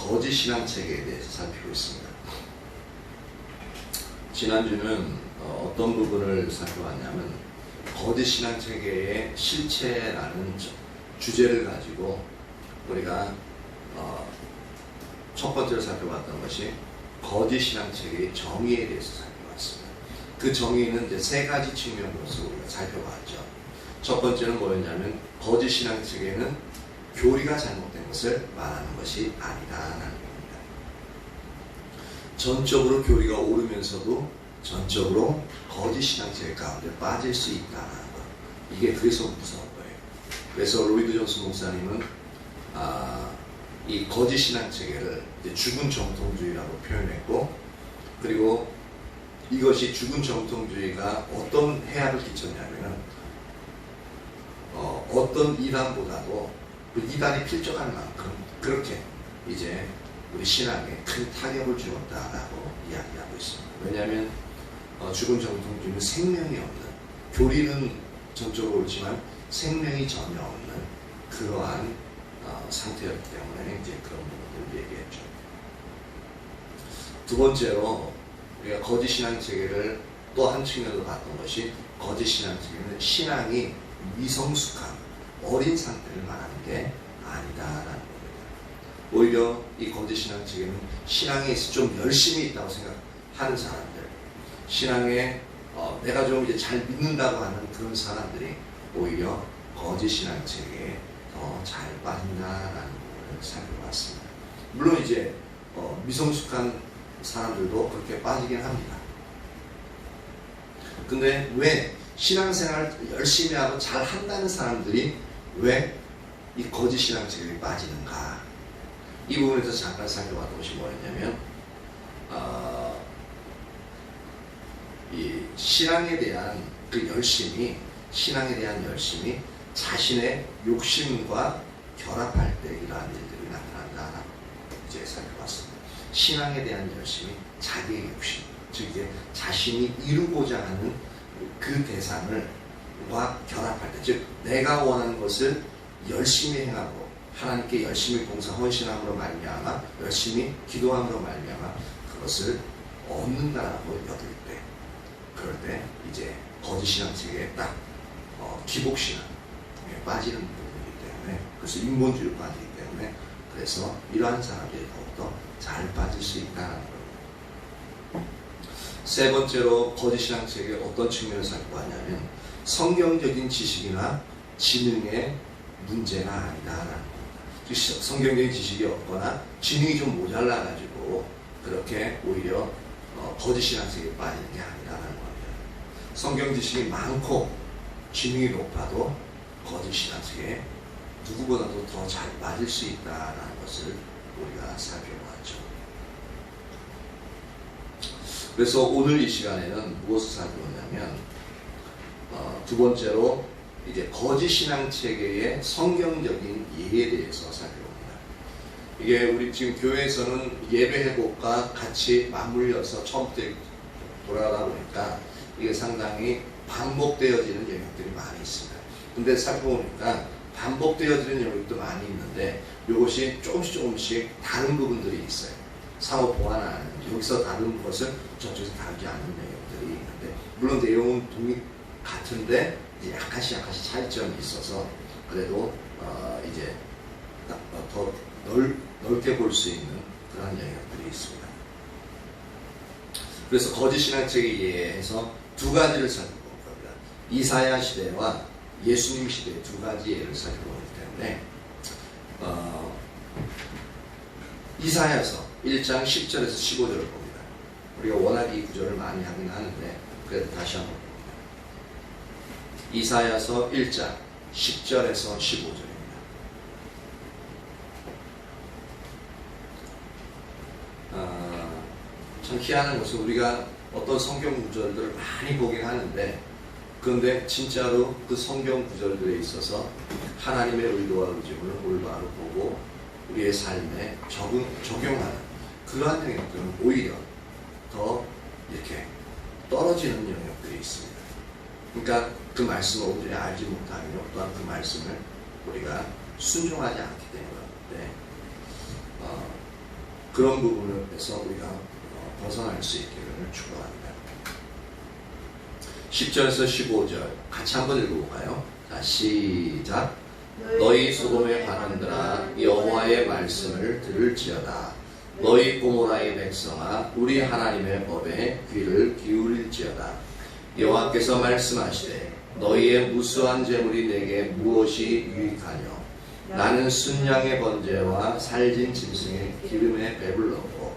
거짓 신앙 체계에 대해서 살피고 있습니다. 지난주는 어떤 부분을 살펴봤냐면 거짓 신앙 체계의 실체라는 주제를 가지고 우리가 첫 번째로 살펴봤던 것이 거짓 신앙 체계의 정의에 대해서 살펴봤습니다. 그 정의는 이제 세 가지 측면으로서 우리가 살펴봤죠. 첫 번째는 뭐였냐면 거짓 신앙 체계는 교리가 잘못된 것을 말하는 것이 아니다라는 겁니다. 전적으로 교리가 옳으면서도 전적으로 거짓 신앙 체계 가운데 빠질 수 있다는 것. 이게 그래서 무서운 거예요. 그래서 로이드 존스 목사님은 이 거짓 신앙 체계를 죽은 정통주의라고 표현했고, 그리고 이것이 죽은 정통주의가 어떤 해악을 끼쳤냐면은 어떤 이단보다도 그 이단이 필적할 만큼 그렇게 이제 우리 신앙에 큰 타격을 주었다라고 이야기하고 있습니다. 왜냐하면 죽은 정통주의는 생명이 없는, 교리는 전적으로 옳지만 생명이 전혀 없는 그러한 상태였기 때문에 이제 그런 부분들을 얘기했죠. 두 번째로 우리가 거짓 신앙 체계를 또 한 측면으로 봤던 것이 거짓 신앙 체계는 신앙이 미성숙한 어린 상태를 말하는 게 아니다라는 겁니다. 오히려 이 거짓 신앙 체계는 신앙에 좀 열심히 있다고 생각하는 사람들, 신앙에 내가 좀 이제 잘 믿는다고 하는 그런 사람들이 오히려 거짓 신앙 체계에 더 잘 빠진다라는 부분을 살펴봤습니다. 물론 이제 미성숙한 사람들도 그렇게 빠지긴 합니다. 근데 왜 신앙생활 열심히 하고 잘 한다는 사람들이 왜 이 거짓 신앙 체계에 빠지는가? 이 부분에서 잠깐 살펴봤던 것이 뭐였냐면 이 신앙에 대한 그 열심이, 신앙에 대한 열심이 자신의 욕심과 결합할 때 이러한 일들이 나타난다라고 이제 살펴봤습니다. 신앙에 대한 열심이 자기의 욕심, 즉 이제 자신이 이루고자 하는 그 대상과 결합할 때, 즉 내가 원하는 것을 열심히 행하고 하나님께 열심히 봉사 헌신함으로 말미암아 열심히 기도함으로 말미암아 그것을 얻는다라고 여길 때, 그럴 때 이제 거짓 신앙 체계에 딱 기복 신앙에 빠지는 부분이기 때문에, 그래서 인본주의로 빠지기 때문에, 그래서 이러한 사람들이 더욱더 잘 빠질 수 있다는 겁니다. 세 번째로 거짓 신앙 체계의 어떤 측면을 살펴봤냐면 성경적인 지식이나 지능의 문제가 아니다라는 겁니다. 성경적인 지식이 없거나 지능이 좀 모자라가지고 그렇게 오히려 거짓 신앙 체계에 빠지는 게 아니라는 겁니다. 성경 지식이 많고 지능이 높아도 거짓 신앙 체계에 누구보다도 더 잘 빠질 수 있다는 것을 우리가 살펴보았죠. 그래서 오늘 이 시간에는 무엇을 살펴보냐면 두 번째로 이제 거짓 신앙 체계의 성경적인 예에 대해서 살펴봅니다. 이게 우리 지금 교회에서는 예배 회복과 같이 맞물려서 처음부터 돌아가다 보니까 이게 상당히 반복되어지는 영역들이 많이 있습니다. 근데 살펴보니까 반복되어지는 영역도 많이 있는데 이것이 조금씩 다른 부분들이 있어요. 상호 보완하는, 여기서 다른 것을 저쪽에서 다르지 않는 내용들이 있는데, 물론 내용은 같은데 이제 약간씩 차이점이 있어서 그래도 이제 더 넓게 볼 수 있는 그런 영역들이 있습니다. 그래서 거짓 신앙 체계에 의해서 두 가지를 살펴볼 겁니다. 이사야 시대와 예수님 시대의 두 가지 예를 살펴보기 때문에 이사야서 1장 10절에서 15절을 봅니다. 우리가 워낙 이 구절을 많이 하긴 하는데 그래도 다시 한번 봅니다. 이사야서 1장 10절에서 15절입니다. 참 희한한 것은 우리가 어떤 성경 구절들을 많이 보긴 하는데, 그런데 진짜로 그 성경 구절들에 있어서 하나님의 의도와 의지를 올바로 보고 우리의 삶에 적용하는 그러한 영역들은 오히려 더 이렇게 떨어지는 영역들이 있습니다. 그러니까 그 말씀을 온전히 알지 못하며 또한 그 말씀을 우리가 순종하지 않기 때문에 그런 부분에서 우리가 벗어날 수 있기를 축원합니다. 10절에서 15절 같이 한번 읽어볼까요? 자, 시작. 너희 소돔의 바람들아 여호와의 말씀을 들을지어다. 너희 고모라의 백성아 우리 하나님의 법에 귀를 기울일지어다. 여호와께서 말씀하시되 너희의 무수한 재물이 내게 무엇이 유익하뇨? 나는 순양의 번제와 살진 짐승의 기름에 배불렀고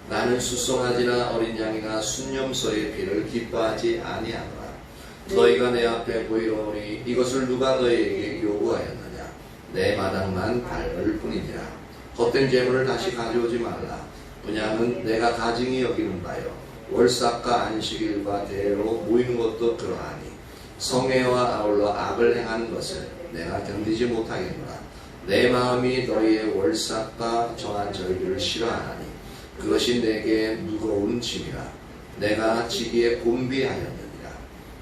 나는 수송아지나 어린 양이나 순염소의 피를 기뻐하지 아니하노라. 너희가 내 앞에 보이오니 이것을 누가 너희에게 요구하였느냐? 내 마당만 밟을 뿐이니라. 헛된 재물을 다시 가져오지 말라. 분양은 내가 가증히 여기는 바요 월삭과 안식일과 대로 모이는 것도 그러하니 성회와 아울러 악을 행하는 것을 내가 견디지 못하겠노라. 내 마음이 너희의 월삭과 정한 절기를 싫어하나니 그것이 내게 무거운 짐이라. 내가 지기에 곤비하였느니라.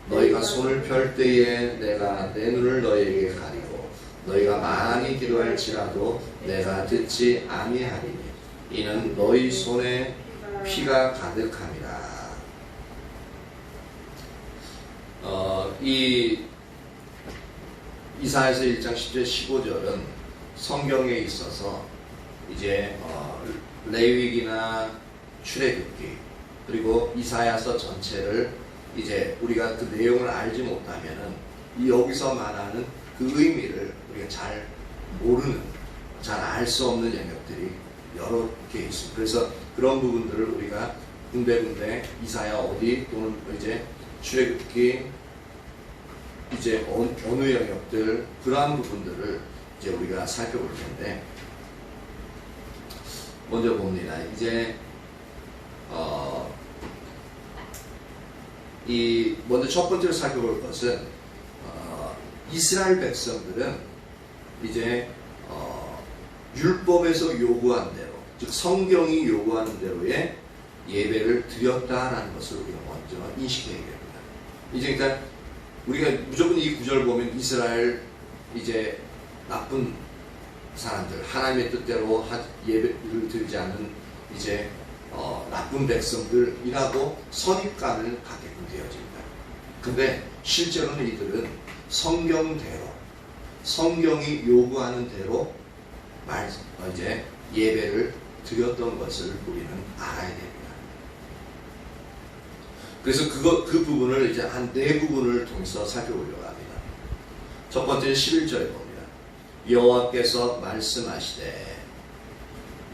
너희가 손을 펼 때에 내가 내 눈을 너희에게 가리고 너희가 많이 기도할지라도 내가 듣지 아니하리니 이는 너희 손에 피가 가득함이라. 이 이사야서 1장 10절 15절은 성경에 있어서 이제 레위기나 출애굽기 그리고 이사야서 전체를 이제 우리가 그 내용을 알지 못하면은 이 여기서 말하는 그 의미를 우리가 잘 모르는, 잘 알 수 없는 영역들이 여러 개 있습니다. 그래서 그런 부분들을 우리가 군데군데 이사야 어디 또는 이제 출애굽기 이제 어느 영역들 그러한 부분들을 이제 우리가 살펴볼 텐데 먼저 봅니다. 이제 먼저 첫 번째로 살펴볼 것은 이스라엘 백성들은 이제 율법에서 요구한 대로, 즉 성경이 요구하는 대로의 예배를 드렸다라는 것을 우리가 먼저 인식해야 됩니다. 이제 그러니까 우리가 무조건 이 구절 보면 이스라엘 이제 나쁜 사람들, 하나님의 뜻대로 예배를 드리지 않는 이제 나쁜 백성들이라고 선입관을 갖게끔 되어집니다. 근데 실제로는 이들은 성경대로, 성경이 요구하는 대로 이제 예배를 드렸던 것을 우리는 알아야 됩니다. 그래서 그 부분을 이제 한 네 부분을 통해서 살펴보려고 합니다. 첫 번째 11절에 봅니다. 여호와께서 말씀하시되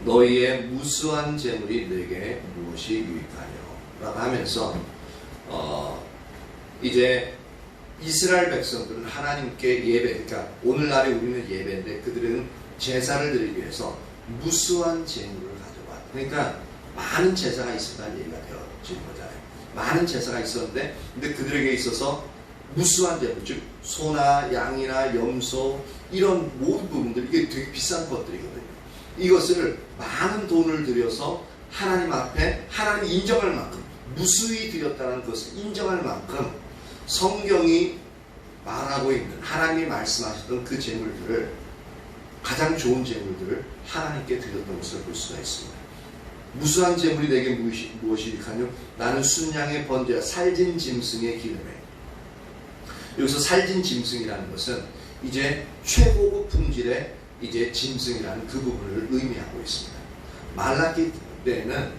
너희의 무수한 재물이 내게 무엇이 유익하뇨? 라고 하면서 이제 이스라엘 백성들은 하나님께 예배, 그러니까 오늘날에 우리는 예배인데 그들은 제사를 드리기 위해서 무수한 재물을 가져왔다. 그러니까 많은 제사가 있었다는 얘기가 되어진 거잖아요. 많은 제사가 있었는데 근데 그들에게 있어서 무수한 재물, 즉 소나 양이나 염소 이런 모든 부분들, 이게 되게 비싼 것들이거든요. 이것을 많은 돈을 들여서 하나님 앞에 하나님이 인정할 만큼 무수히 드렸다는 것을 인정할 만큼 성경이 말하고 있는, 하나님이 말씀하셨던 그 재물들을, 가장 좋은 재물들을 하나님께 드렸던 것을 볼 수가 있습니다. 무수한 재물이 내게 무엇이 유익하뇨? 나는 순양의 번제와 살진 짐승의 기름에. 여기서 살진 짐승이라는 것은 이제 최고급 품질의 이제 짐승이라는 그 부분을 의미하고 있습니다. 말라기 때에는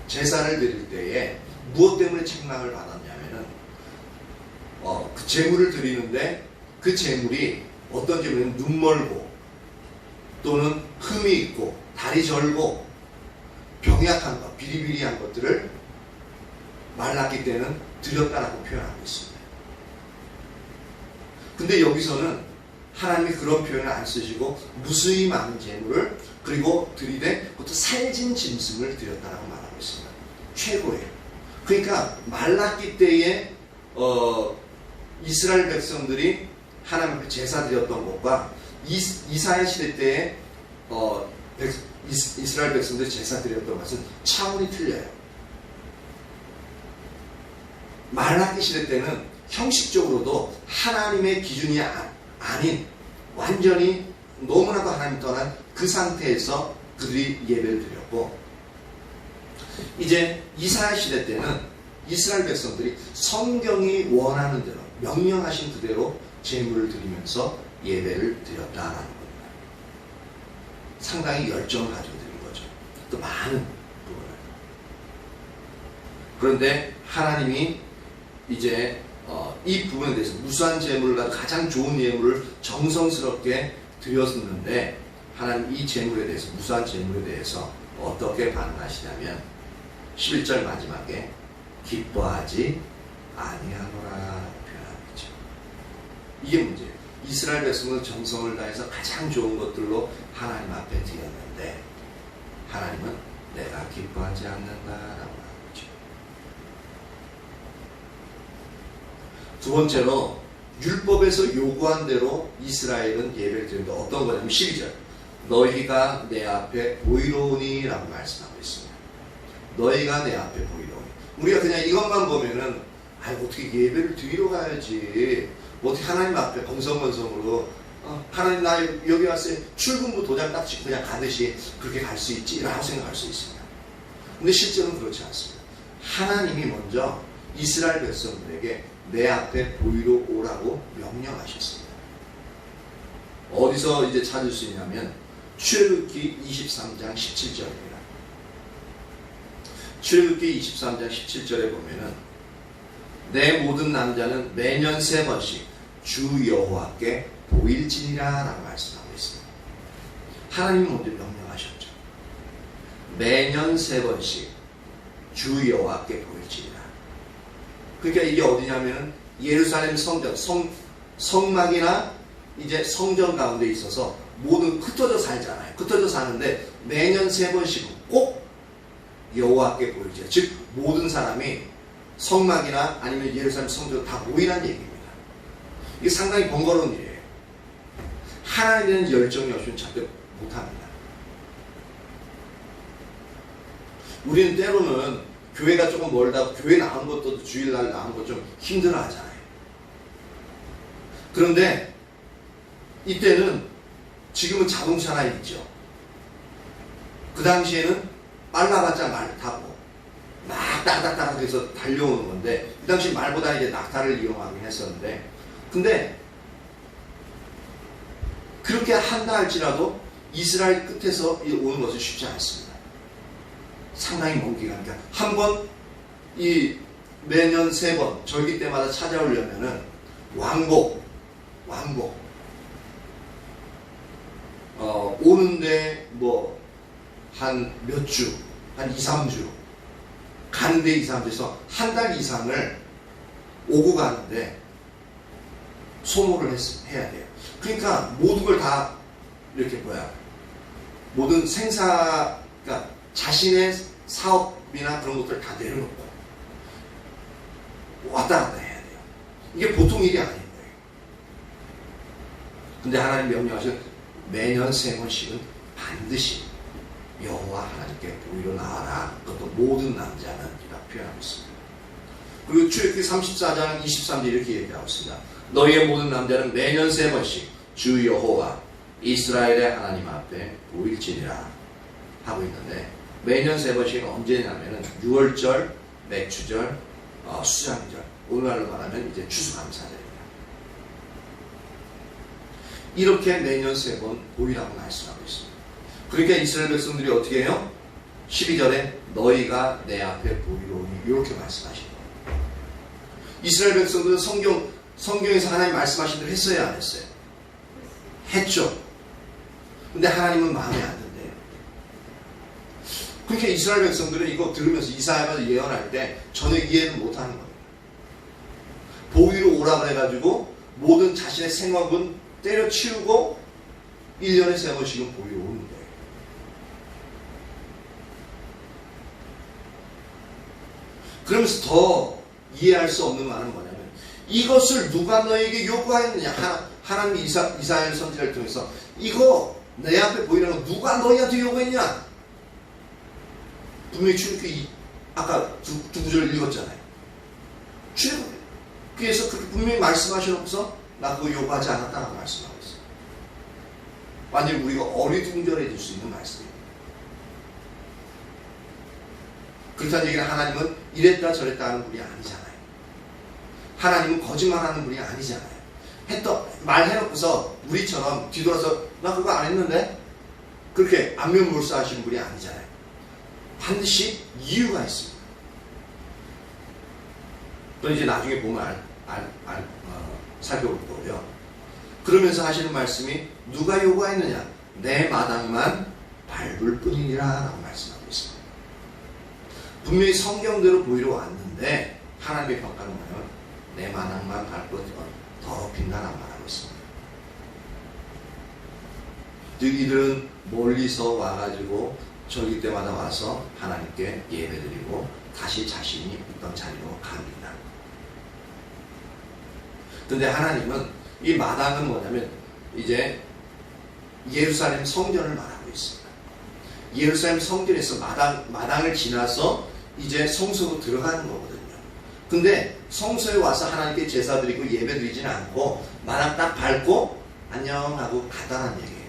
제사를 드릴 때에 무엇 때문에 책망을 받았냐면은 그 재물을 드리는데 그 재물이 어떤 재물은 눈멀고 또는 흠이 있고 다리 절고 병약한 것, 비리비리한 것들을 말라기 때는 드렸다라고 표현하고 있습니다. 근데 여기서는 하나님이 그런 표현을 안 쓰시고 무수히 많은 재물을 그리고 드리되 그것도 살진 짐승을 드렸다라고 말하고 있습니다. 최고예요. 그러니까 말라기 때에 이스라엘 백성들이 하나님 앞에 제사 드렸던 것과 이사야 시대 때에 이스라엘 백성들이 제사 드렸던 것은 차원이 틀려요. 말라기 시대 때는 형식적으로도 하나님의 기준이 아닌 완전히 너무나도 하나님 떠난 그 상태에서 그들이 예배를 드렸고, 이제 이사야 시대 때는 이스라엘 백성들이 성경이 원하는 대로 명령하신 그대로 제물을 드리면서 예배를 드렸다라는 겁니다. 상당히 열정을 가지고 드린 거죠. 또 많은 부분을. 그런데 하나님이 이제 이 부분에 대해서 무수한 제물과 가장 좋은 예물을 정성스럽게 드렸는데, 하나님 이 제물에 대해서, 무수한 제물에 대해서 어떻게 반응하시냐면 11절 마지막에 기뻐하지 아니하노라 표현하죠. 이게 문제예요. 이스라엘 백성은 정성을 다해서 가장 좋은 것들로 하나님 앞에 드렸는데 하나님은 내가 기뻐하지 않는다라고 하죠. 두 번째로 율법에서 요구한 대로 이스라엘은 예배를 드리는데 어떤 거냐면 12절 너희가 내 앞에 보이로우니 라고 말씀하고 있습니다. 너희가 내 앞에 보이로우니. 우리가 그냥 이것만 보면은 어떻게 예배를 드리러 가야지, 어떻게 하나님 앞에 건성건성으로 하나님 나 여기 왔어요, 출근부 도장 딱 찍고 그냥 가듯이 그렇게 갈 수 있지 라고 생각할 수 있습니다. 근데 실제로는 그렇지 않습니다. 하나님이 먼저 이스라엘 백성들에게 내 앞에 보이러 오라고 명령하셨습니다. 어디서 이제 찾을 수 있냐면 출애굽기 23장 17절입니다. 출애굽기 23장 17절에 보면은 내 모든 남자는 매년 3번씩 주 여호와께 보일지니라 라고 말씀하고 있습니다. 하나님이 먼저 명령하셨죠. 매년 3번씩 주 여호와께 보일지니라. 그러니까 이게 어디냐면은 예루살렘 성전, 성막이나 이제 성전 가운데 있어서 모든 흩어져 살잖아요. 흩어져 사는데 매년 3번씩 꼭 여호와께 보일지니라. 즉 모든 사람이 성막이나 아니면 예루살렘 성전 다 모이라는 얘기입니다. 이게 상당히 번거로운 일이에요. 하나님에 대한 열정이 없으면 절대 못합니다. 우리는 때로는 교회가 조금 멀다, 교회 나오는 것도 주일날 나오는 것 좀 힘들어 하잖아요. 그런데 이때는 지금은 자동차나 있죠. 그 당시에는 빨라봤자 말 타고 막 따닥따닥 해서 달려오는 건데, 그 당시 말보다 이제 낙타를 이용하긴 했었는데, 근데 그렇게 한다 할지라도 이스라엘 끝에서 오는 것은 쉽지 않습니다. 상당히 먼 기간. 그러니까 한 번, 매년 3번, 절기 때마다 찾아오려면은 오는데 한 몇 주, 한 2, 3주, 가는데 2, 3주에서 한 달 이상을 오고 가는데 소모를 해야 돼요. 그러니까 모든 걸 다 이렇게 모든 그러니까 자신의 사업이나 그런 것들을 다 내려놓고 왔다 갔다 해야 돼요. 이게 보통 일이 아닌 거예요. 근데 하나님 명령하신 매년 3번씩은 반드시 여호와 하나님께 보이러 나와라. 그것도 모든 남자는 이라고 표현하고 있습니다. 그리고 출애굽기 34장 23절 이렇게 얘기하고 있습니다. 너희의 모든 남자는 매년 3번씩 주 여호와 이스라엘의 하나님 앞에 보일지니라 하고 있는데, 매년 3번씩은 언제냐면은 6월절, 맥추절, 수장절, 오늘날로 말하면 이제 추수감사절입니다. 이렇게 매년 3번 보이라고 말씀하고 있습니다. 그러니까 이스라엘 백성들이 어떻게 해요? 12절에 너희가 내 앞에 보이로니 이렇게 말씀하시는 거예요. 이스라엘 백성들은 성경에서 하나님 말씀하신 대로 했어요, 안 했어요? 했죠. 근데 하나님은 마음에 안 든대요. 그러니까 이스라엘 백성들은 이거 들으면서 이사야가 예언할 때 전혀 이해는 못하는 거예요. 보위로 오라 그래가지고 모든 자신의 생업은 때려치우고 1년에 3번씩은 보위로 오는 거예요. 그러면서 더 이해할 수 없는 말은 뭐냐면, 이것을 누가 너에게 요구하였느냐. 하나님이 이사야를 선지자를 통해서 이거 내 앞에 보이라는 거 누가 너희한테 요구했냐. 분명히 출애굽기 아까 두 구절 읽었잖아요. 출애굽기에서 그렇게 분명히 말씀하셔놓고서 나 그거 요구하지 않았다라고 말씀하고 있어요. 완전히 우리가 어리둥절해질 수 있는 말씀입니다. 그렇다는 얘기는 하나님은 이랬다 저랬다 하는 분이 아니잖아요. 하나님은 거짓말하는 분이 아니잖아요. 말해놓고서 우리처럼 뒤돌아서 나 그거 안 했는데 그렇게 안면몰사하시는 분이 아니잖아요. 반드시 이유가 있습니다. 또 이제 나중에 보면 살펴볼 거고요. 그러면서 하시는 말씀이 누가 요구했느냐? 내 마당만 밟을 뿐이니라 라고 말씀하고 있습니다. 분명히 성경대로 보이러 왔는데 하나님의 평가는 뭐냐면 내 마당만 밟고 더럽힌다라고 말하고 있습니다. 즉 이들은 멀리서 와가지고 절기 때마다 와서 하나님께 예배드리고 다시 자신이 있던 자리로 갑니다. 근데 하나님은 이 마당은 뭐냐면 이제 예루살렘 성전을 말하고 있습니다. 예루살렘 성전에서 마당을 지나서 이제 성소로 들어가는 거거든요. 근데 성소에 와서 하나님께 제사 드리고 예배 드리지는 않고 마당 딱 밟고 안녕 하고 가다라는 얘기예요.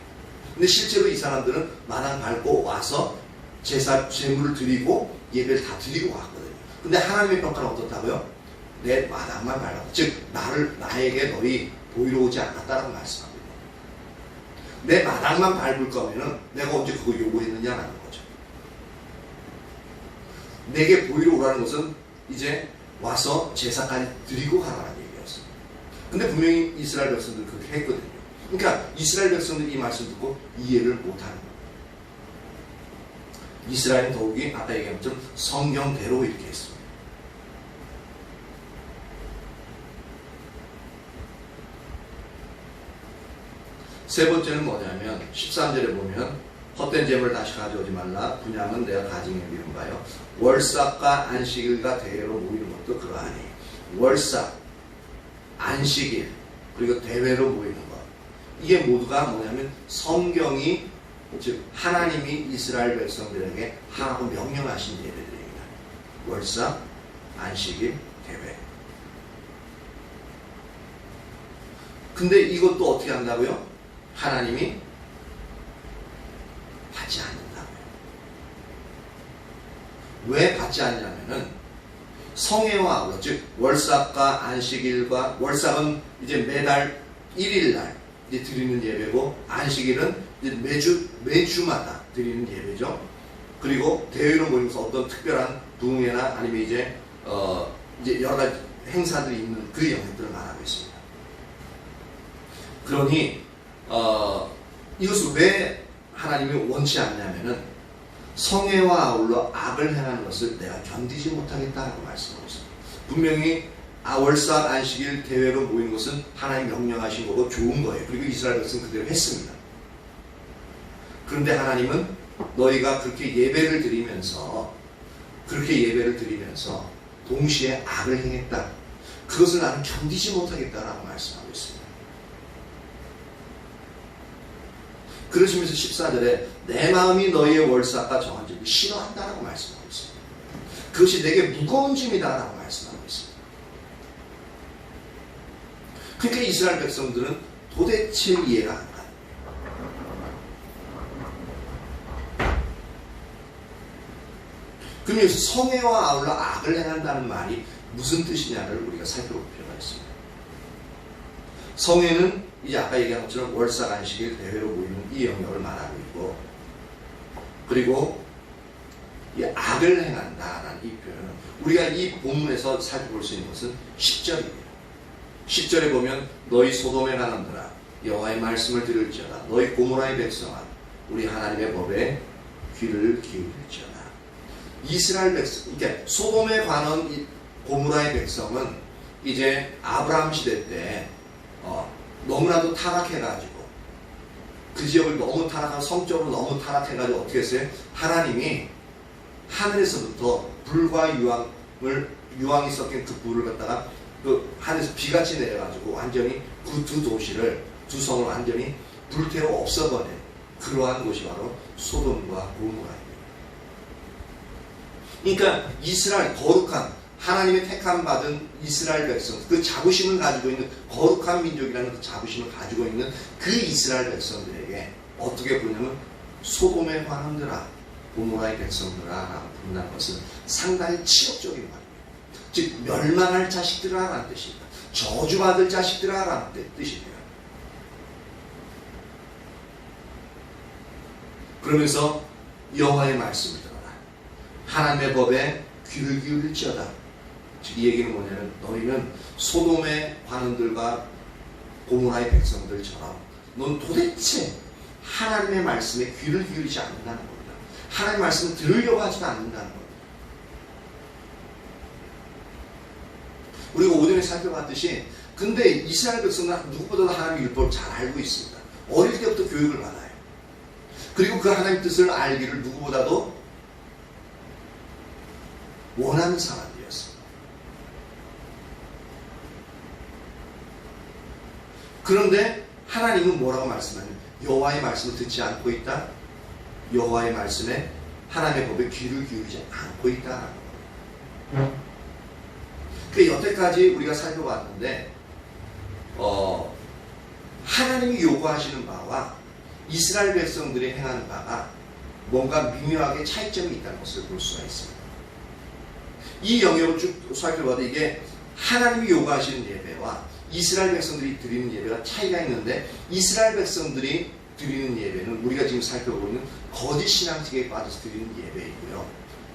근데 실제로 이 사람들은 마당 밟고 와서 제물을 드리고 예배를 다 드리고 왔거든요. 근데 하나님의 평가는 어떻다고요? 내 마당만 밟았다. 즉 나에게 너희 보이러 오지 않았다라고 말씀합니다. 내 마당만 밟을 거면은 내가 언제 그거 요구했느냐라는 거죠. 내게 보이러 오라는 것은 이제 와서 제사까지 드리고 가라는 얘기였습니다. 근데 분명히 이스라엘 백성들은 그렇게 했거든요. 그러니까 이스라엘 백성들이 이 말씀 듣고 이해를 못하는 거예요. 이스라엘은 더욱이 아까 얘기한 것처럼 성경대로 이렇게 했습니다. 세 번째는 뭐냐면 13절에 보면 헛된 재물을 다시 가져오지 말라. 분양은 내가 가증에 미룬 바요. 월삭과 안식일과 대회로 모이는 것도 그러하니. 월삭, 안식일, 그리고 대회로 모이는 것. 이게 모두가 뭐냐면 성경이 즉 하나님이 이스라엘 백성들에게 하라고 명령하신 예배들입니다. 월삭, 안식일, 대회. 근데 이것도 어떻게 한다고요? 하나님이 받지 않는다고요. 왜 받지 않냐면은 성회와 아울러, 즉 월삭과 안식일과, 월삭은 이제 매달 1일날 이제 드리는 예배고, 안식일은 이제 매주마다 드리는 예배죠. 그리고 대회로 모이면서 어떤 특별한 부흥회나 아니면 이제 여러 가지 행사들이 있는 그 영역들을 말하고 있습니다. 그러니 이것을 왜 하나님이 원치 않냐면은 성회와 아울러 악을 행하는 것을 내가 견디지 못하겠다라고 말씀하고 있습니다. 분명히 월삭 안식일 대회로 모인 것은 하나님 명령하신 거고 좋은 거예요. 그리고 이스라엘 백성은 그대로 했습니다. 그런데 하나님은 너희가 그렇게 예배를 드리면서 동시에 악을 행했다. 그것을 나는 견디지 못하겠다라고 말씀하고 있습니다. 그러시면서 14절에 내 마음이 너희의 월삭과 정한 죄를 싫어한다라고 말씀하고 있습니다. 그것이 내게 무거운 짐이다라고 말씀하고 있습니다. 그러니까 이스라엘 백성들은 도대체 이해가 안 가요. 그럼 여기서 성회와 아울러 악을 행한다는 말이 무슨 뜻이냐를 우리가 살펴볼 필요가 있습니다. 성회는 이제 아까 얘기한 것처럼 월삭 안식일 대회로 모이는 이 영역을 말하고 있고, 그리고 이 악을 행한다라는 이 표현은 우리가 이 본문에서 살펴볼 수 있는 것은 10절입니다. 10절에 보면 너희 소돔에 관한들아 여호와의 말씀을 들을지어다. 너희 고모라의 백성아 우리 하나님의 법에 귀를 기울일지어다. 이스라엘 백성, 그러니까 소돔에 관한 이 고모라의 백성은 이제 아브라함 시대 때 너무나도 타락해가지고 그 지역을 너무 타락하고 성적으로 너무 타락해가지고 어떻게 했어요? 하나님이 하늘에서부터 불과 유황이 섞인 그 불을 갖다가 그 하늘에서 비같이 내려가지고 완전히 그 두 성을 완전히 불태워 없애버린 그러한 곳이 바로 소돔과 고모라입니다. 그러니까 이스라엘 거룩한 하나님의 택함 받은 이스라엘 백성, 그 자부심을 가지고 있는 거룩한 민족이라는 그 자부심을 가지고 있는 그 이스라엘 백성들에게 어떻게 보냐면 소돔에 관한들아 고모라의 백성들아 부른다는 것은 상당히 치욕적인 말입니다. 즉 멸망할 자식들아 라는 뜻입니다. 저주받을 자식들아 라는 뜻입니다. 그러면서 여호와의 말씀을 들어라. 하나님의 법에 귀를 기울일지어다. 즉 이 얘기는 뭐냐면 너희는 소돔의 관원들과 고모라의 백성들처럼 넌 도대체 하나님의 말씀에 귀를 기울이지 않는다는 겁니다. 하나님의 말씀을 들으려고 하지도 않는다는 겁니다. 우리가 오전에 살펴봤듯이 근데 이스라엘 백성은 누구보다도 하나님의 율법을 잘 알고 있습니다. 어릴 때부터 교육을 받아요. 그리고 그 하나님의 뜻을 알기를 누구보다도 원하는 사람들이었습니다. 그런데 하나님은 뭐라고 말씀하냐면 여호와의 말씀을 듣지 않고 있다. 여호와의 말씀에 하나님의 법에 귀를 기울이지 않고 있다. 그 여태까지 우리가 살펴봤는데 하나님이 요구하시는 바와 이스라엘 백성들이 행하는 바가 뭔가 미묘하게 차이점이 있다는 것을 볼 수가 있습니다. 이 영역을 쭉 살펴봐도 이게 하나님이 요구하시는 예배와 이스라엘 백성들이 드리는 예배가 차이가 있는데 이스라엘 백성들이 드리는 예배는 우리가 지금 살펴보고 있는 거짓 신앙식에 빠져서 드리는 예배이고요.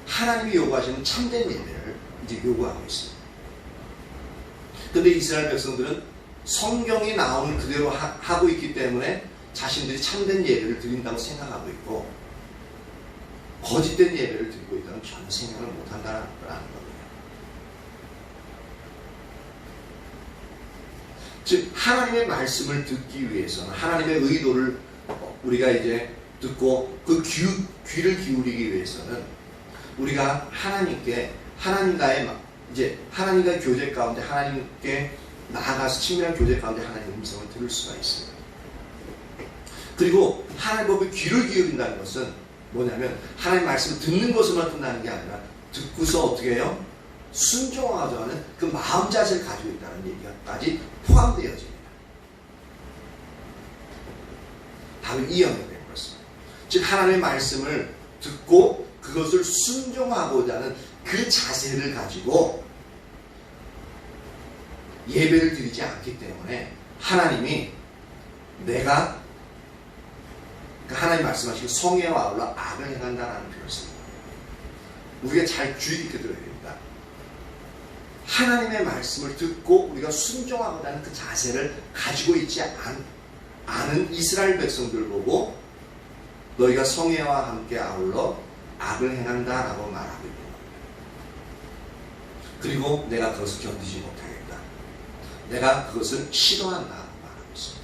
하나님이 요구하시는 참된 예배를 이제 요구하고 있습니다. 그런데 이스라엘 백성들은 성경이 나오는 그대로 하고 있기 때문에 자신들이 참된 예배를 드린다고 생각하고 있고 거짓된 예배를 드리고 있다는 전혀 생각을 못한다는 겁니다. 즉 하나님의 말씀을 듣기 위해서는 하나님의 의도를 우리가 이제 듣고 그 귀를 기울이기 위해서는 우리가 하나님께 하나님과의 이제 하나님과의 교제 가운데 하나님께 나아가서 친밀한 교제 가운데 하나님의 음성을 들을 수가 있습니다. 그리고 하나님의 법에 귀를 기울인다는 것은 뭐냐면 하나님의 말씀을 듣는 것으로만 끝나는 게 아니라 듣고서 어떻게 해요? 순종하고자 하는 그 마음 자세를 가지고 있다는 얘기까지 포함되어집니다. 바로 이 영역이 된 것입니다. 즉 하나님의 말씀을 듣고 그것을 순종하고자 하는 그 자세를 가지고 예배를 드리지 않기 때문에 하나님이 내가 하나님 말씀하시고 성애와 아울러 악을 행한다라는 표현을 씁니다. 우리가 잘 주의 깊게 들어야 됩니다. 하나님의 말씀을 듣고 우리가 순종하고자 하는 그 자세를 가지고 있지 않은 이스라엘 백성들 보고 너희가 성애와 함께 아울러 악을 행한다라고 말하고 있는 겁니다. 그리고 내가 그것을 견디지 못하겠다. 내가 그것을 시도한다 말하고 있습니다.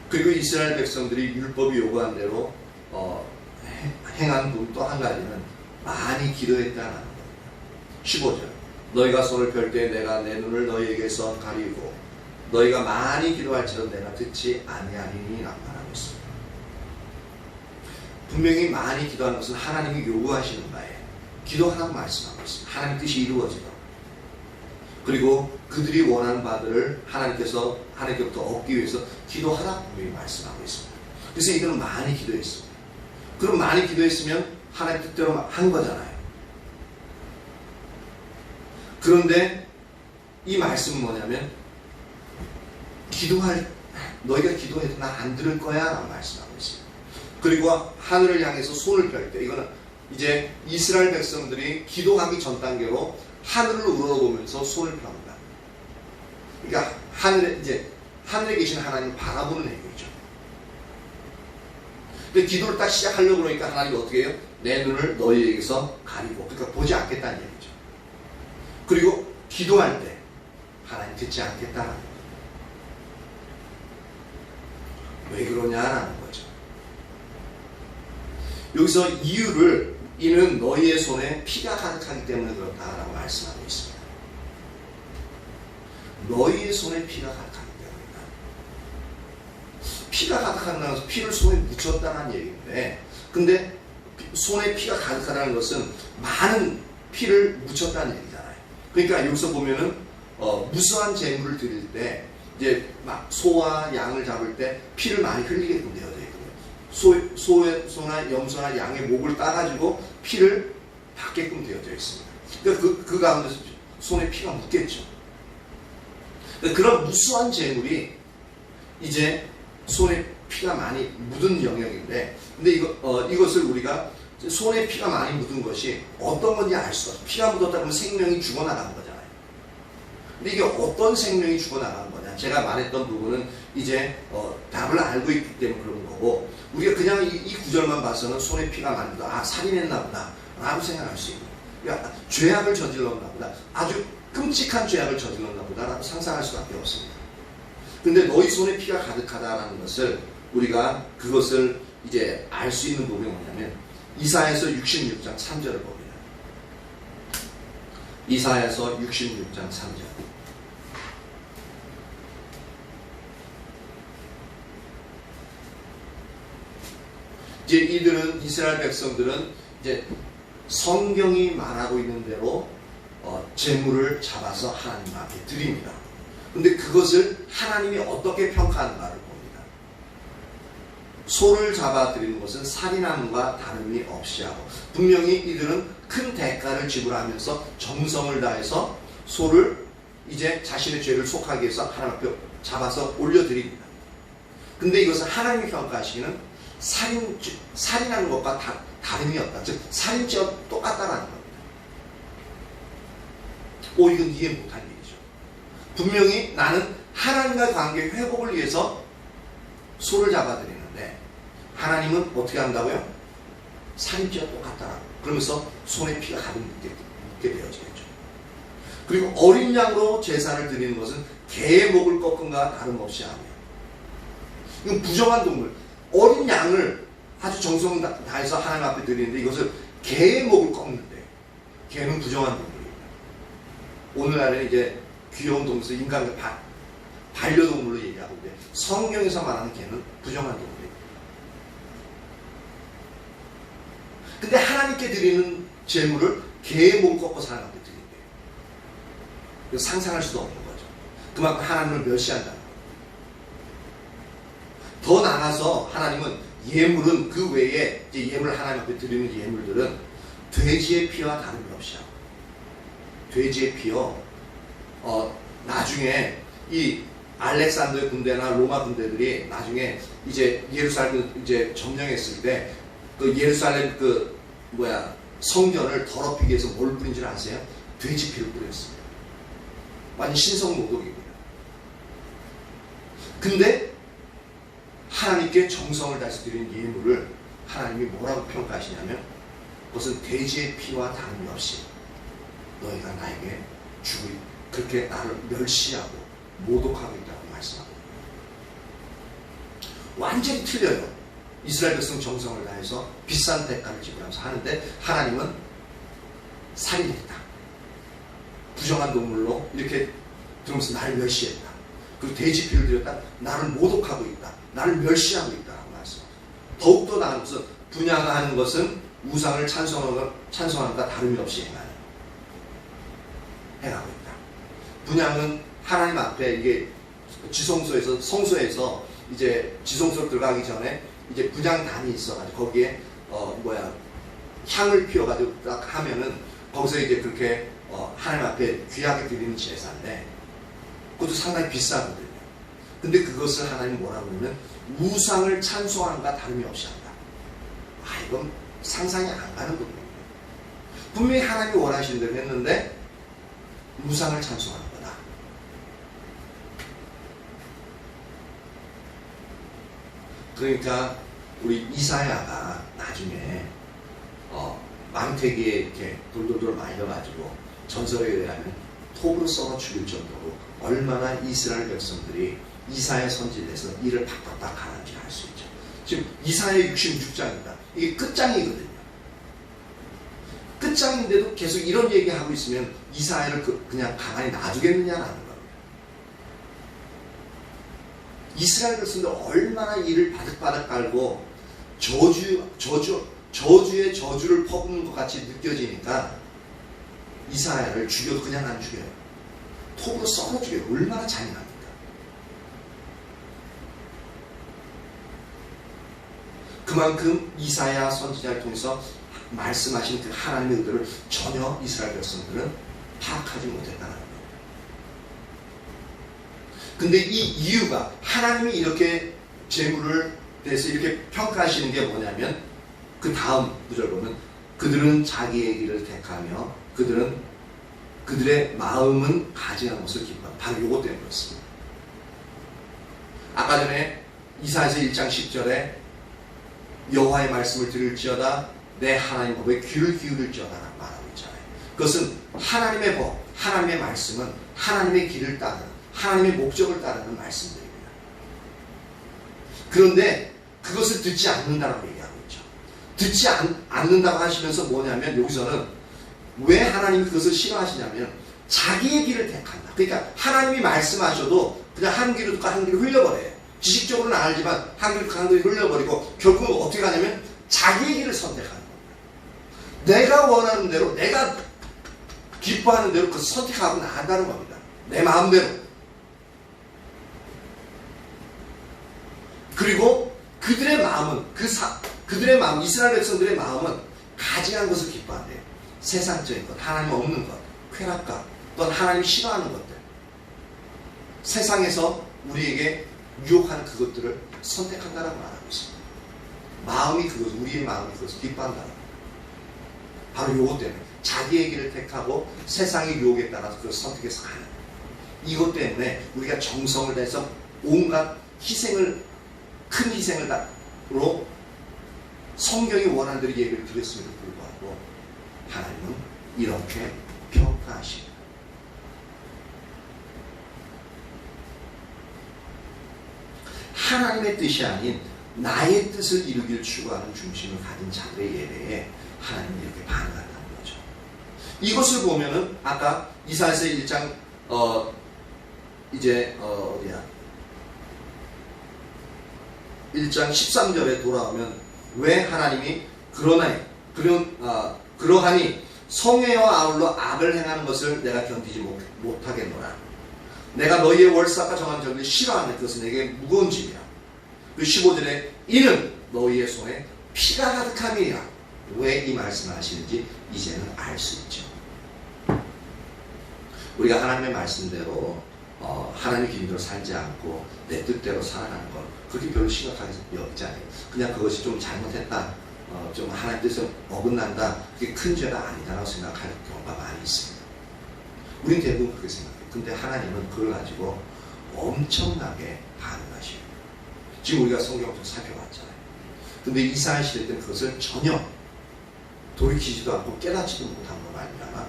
그리고 이스라엘 백성들이 율법이 요구한 대로 행한 부분 또 한 가지는 많이 기도했다는 겁니다. 15절 너희가 손을 펼 때 내가 내 눈을 너희에게서 가리고 너희가 많이 기도할지라도 내가 듣지 아니하리니 라고 말하고 있습니다. 분명히 많이 기도하는 것은 하나님이 요구하시는 바에 기도하라고 말씀하고 있습니다. 하나님 뜻이 이루어지도록 그리고 그들이 원하는 바들을 하나님께로부터 얻기 위해서 기도하라고 분명히 말씀하고 있습니다. 그래서 이들은 많이 기도했습니다. 그럼 많이 기도했으면 하나님 뜻대로 한 거잖아요. 그런데 이 말씀은 뭐냐면 너희가 기도해도 나 안 들을 거야 라고 말씀하고 있습니다. 그리고 하늘을 향해서 손을 펼 때 이거는 이제 이스라엘 백성들이 기도하기 전 단계로 하늘을 우러러보면서 손을 펴니다. 그러니까 하늘에 계신 하나님 바라보는 행위죠. 근데 기도를 딱 시작하려고 그러니까 하나님이 어떻게 해요? 내 눈을 너희에게서 가리고 그러니까 보지 않겠다는 얘기죠. 그리고 기도할 때 하나님 듣지 않겠다는 거예요. 왜 그러냐라는 거죠. 여기서 이는 너희의 손에 피가 가득하기 때문에 그렇다라고 말씀하고 있습니다. 너희의 손에 피가 가득하기 때문이다. 피가 가득하다는 것은 피를 손에 묻혔다는 얘기인데 근데 손에 피가 가득하다는 것은 많은 피를 묻혔다는 얘기잖아요. 그러니까 여기서 보면은 무수한 재물을 드릴 때 이제 막 소와 양을 잡을 때 피를 많이 흘리게끔 되어져 있거든요. 소나 염소나 양의 목을 따가지고 피를 받게끔 되어져 있습니다. 그러니까 그 가운데서 손에 피가 묻겠죠. 그러니까 그런 무수한 재물이 이제 손에 피가 많이 묻은 영역인데, 근데 이것을 우리가 손에 피가 많이 묻은 것이 어떤 건지 알 수가 없어요. 피가 묻었다 그러면 생명이 죽어나가는 거잖아요. 근데 이게 어떤 생명이 죽어나가는 거냐. 제가 말했던 부분은 이제 답을 알고 있기 때문에 그런 거고, 우리가 그냥 이 구절만 봐서는 손에 피가 많이 묻어, 아, 살인했나 보다 라고 생각할 수 있는, 그러니까 죄악을 저질렀나 보다, 아주 끔찍한 죄악을 저질렀나 보다 라고 상상할 수밖에 없습니다. 근데 너희 손에 피가 가득하다라는 것을 우리가 그것을 이제 알 수 있는 부분이 뭐냐면 이사야서 66장 3절을 봅니다. 이사야서 66장 3절. 이제 이스라엘 백성들은 이제 성경이 말하고 있는 대로 제물을 잡아서 하나님 앞에 드립니다. 근데 그것을 하나님이 어떻게 평가하는가를 봅니다. 소를 잡아 드리는 것은 살인함과 다름이 없이 하고, 분명히 이들은 큰 대가를 지불하면서 정성을 다해서 소를 이제 자신의 죄를 속하기 위해서 하나님 앞에 잡아서 올려드립니다. 근데 이것을 하나님이 평가하시기는 살인하는 것과 다름이 없다. 즉 살인죄와 똑같다라는 겁니다. 이건 이해 못할 일이죠. 분명히 나는 하나님과 관계 회복을 위해서 소를 잡아드리는데 하나님은 어떻게 한다고요? 살인죄와 똑같다라고. 그러면서 손에 피가 가득 묻게 되어지겠죠. 그리고 어린 양으로 제사를 드리는 것은 개의 목을 꺾은 것과 다름없이 하며, 이건 부정한 동물, 어린 양을 아주 정성 다해서 하나님 앞에 드리는데 이것을 개의 목을 꺾는데, 개는 부정한 동물입니다. 오늘날에는 이제 귀여운 동물, 인간의 반려동물로 얘기하고 있는데 성경에서 말하는 개는 부정한 동물입니다. 근데 하나님께 드리는 제물을 개의 목을 꺾어서 하나님 앞에 드린대요. 상상할 수도 없는 거죠. 그만큼 하나님을 멸시한다는 거예요. 더 나아가서 하나님은 예물은 그 외에 이제 예물, 하나님 앞에 드리는 예물들은 돼지의 피와 다름이 없이 하고, 돼지의 피요, 나중에 이 알렉산더 군대나 로마 군대들이 나중에 이제 예루살렘을 이제 점령했을 때 그 예루살렘 성전을 더럽히기 위해서 뭘 뿌린 줄 아세요? 돼지 피를 뿌렸습니다. 완전 신성 모독입니다. 근데 하나님께 정성을 다해서 드리는 예물을 하나님이 뭐라고 평가하시냐면 그것은 돼지의 피와 다름이 없이 너희가 나에게 주고 그렇게 나를 멸시하고 모독하고 있다고 말씀합니다. 완전히 틀려요. 이스라엘 백성 정성을 다해서 비싼 대가를 지불하면서 하는데 하나님은 살인했다, 부정한 동물로 이렇게 들으면서 나를 멸시했다, 그리고 돼지 피를 들였다, 나를 모독하고 있다, 나를 멸시하고 있다라고 말씀합니다. 더욱더 나은 것은 분향하는 것은 우상을 찬송함과 다름이 없이 행하고 있다. 분향은 하나님 앞에 이게 지성소에서, 성소에서 이제 지성소로 들어가기 전에 이제 분향단이 있어가지고 거기에 향을 피워가지고 딱 하면은 거기서 이제 그렇게 하나님 앞에 귀하게 드리는 제사인데 그것도 상당히 비싸거든요. 근데 그것을 하나님 뭐라고 하냐면 우상을 찬송함과 다름이 없이 한다. 이건 상상이 안 가는 부분입니다. 분명히 하나님이 원하시는 대로 했는데 우상을 찬송하는 거다. 그러니까 우리 이사야가 나중에 망태기에 이렇게 돌돌돌 말려가지고 전설에 의하면 톱으로 썰어 죽일 정도로 얼마나 이스라엘 백성들이 이사야 선지자에서 이를 박박박 하는지 알 수 있죠. 지금 이사야 66장입니다. 이게 끝장이거든요. 끝장인데도 계속 이런 얘기하고 있으면 이사야를 그냥 가만히 놔두겠느냐라는 겁니다. 이스라엘 백성들 얼마나 이를 바득바득 깔고 저주의 저주를 퍼붓는 것 같이 느껴지니까 이사야를 죽여도 그냥 안 죽여요. 톱으로 썰어주게 얼마나 잔인합니까? 그만큼 이사야 선지자를 통해서 말씀하신 그 하나님의 의도를 전혀 이스라엘 백성들은 파악하지 못했다는 거예요. 근데 이 이유가 하나님이 이렇게 재물을 대해서 이렇게 평가하시는 게 뭐냐면 그 다음 구절 보면 그들은 자기의 길을 택하며 그들의 마음은 가증한 것을 기뻐한다. 바로 요것 때문에 그렇습니다. 아까 전에 이사야서 1장 10절에 여호와의 말씀을 들을지어다 내 하나님 법에 귀를 기울일지어다 라고 말하고 있잖아요. 그것은 하나님의 법, 하나님의 말씀은 하나님의 길을 따르는, 하나님의 목적을 따르는 말씀들입니다. 그런데 그것을 듣지 않는다라고 얘기하고 있죠. 듣지 않는다고 하시면서 뭐냐면 여기서는 왜 하나님이 그것을 싫어하시냐면 자기의 길을 택한다. 그러니까 하나님이 말씀하셔도 그냥 한 귀로 듣고 한 귀로 흘려버려요. 지식적으로는 알지만 한 귀로 듣고 한 귀로 흘려버리고 결국은 어떻게 하냐면 자기의 길을 선택하는 겁니다. 내가 원하는 대로, 내가 기뻐하는 대로 그 선택하고 나간다는 겁니다. 내 마음대로. 그리고 그들의 마음은 그들의 마음, 이스라엘 백성들의 마음은 가증한 것을 기뻐한대요. 세상적인 것, 하나님 없는 것, 쾌락감, 또는 하나님이 싫어하는 것들, 세상에서 우리에게 유혹하는 그것들을 선택한다라고 말하고 있습니다. 마음이 그것, 우리의 마음이 그것을 기뻐한다는 겁니다. 바로 이것 때문에 자기의 길을 택하고 세상의 유혹에 따라서 그걸 선택해서 가는 거예요. 이것 때문에 우리가 정성을 다해서 온갖 큰 희생을 다로 성경이 원하는 대로 예배를 드렸음에도 불구하고 하나님은 이렇게 평가하십니다. 하나님의 뜻이 아닌 나의 뜻을 이루기를 추구하는 중심을 가진 자들의 예배에 하나님은 이렇게 반응한다는 거죠. 이것을 보면은 아까 이사야서 1장 어디야? 1장 13절에 돌아오면 왜 하나님이 그러하니 성회와 아울러 악을 행하는 것을 내가 견디지 못하겠노라. 내가 너희의 월삭과 정한 정을 싫어하는 그것은 내게 무거운 짐이라. 그 15절에 이는 너희의 손에 피가 가득함이라. 왜 이 말씀을 하시는지 이제는 알 수 있죠. 우리가 하나님의 말씀대로 하나님의 기준대로 살지 않고 내 뜻대로 살아가는 것 그렇게 별로 심각하게 여기지 않아요. 그냥 그것이 좀 잘못했다, 좀 하나님 뜻에 어긋난다, 그게 큰 죄가 아니다라고 생각할 경우가 많이 있습니다. 우린 대부분 그렇게 생각해요. 근데 하나님은 그걸 가지고 엄청나게 반응하시고, 지금 우리가 성경을 좀 살펴봤잖아요. 근데 이사야 시대 때는 그것을 전혀 돌이키지도 않고 깨닫지도 못한 것 말미암아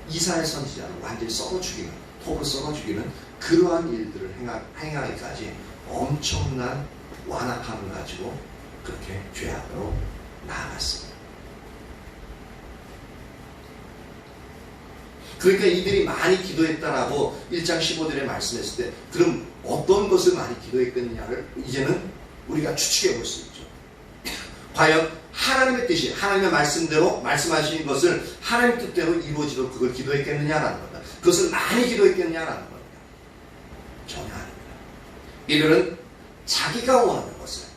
이사야 선지자는 완전히 썩어죽이는, 톱으로 썩어죽이는 그러한 일들을 행하기까지 엄청난 완악함을 가지고 그렇게 죄악으로 나아갔습니다. 그러니까 이들이 많이 기도했다라고 1장 15절에 말씀했을 때 그럼 어떤 것을 많이 기도했겠느냐를 이제는 우리가 추측해 볼 수 있죠. 과연 하나님의 뜻이, 하나님의 말씀대로 말씀하신 것을 하나님 뜻대로 이루어지도록 그걸 기도했겠느냐라는 겁니다. 그것을 많이 기도했겠느냐라는 겁니다. 전혀 아닙니다. 이들은 자기가 원하는 것을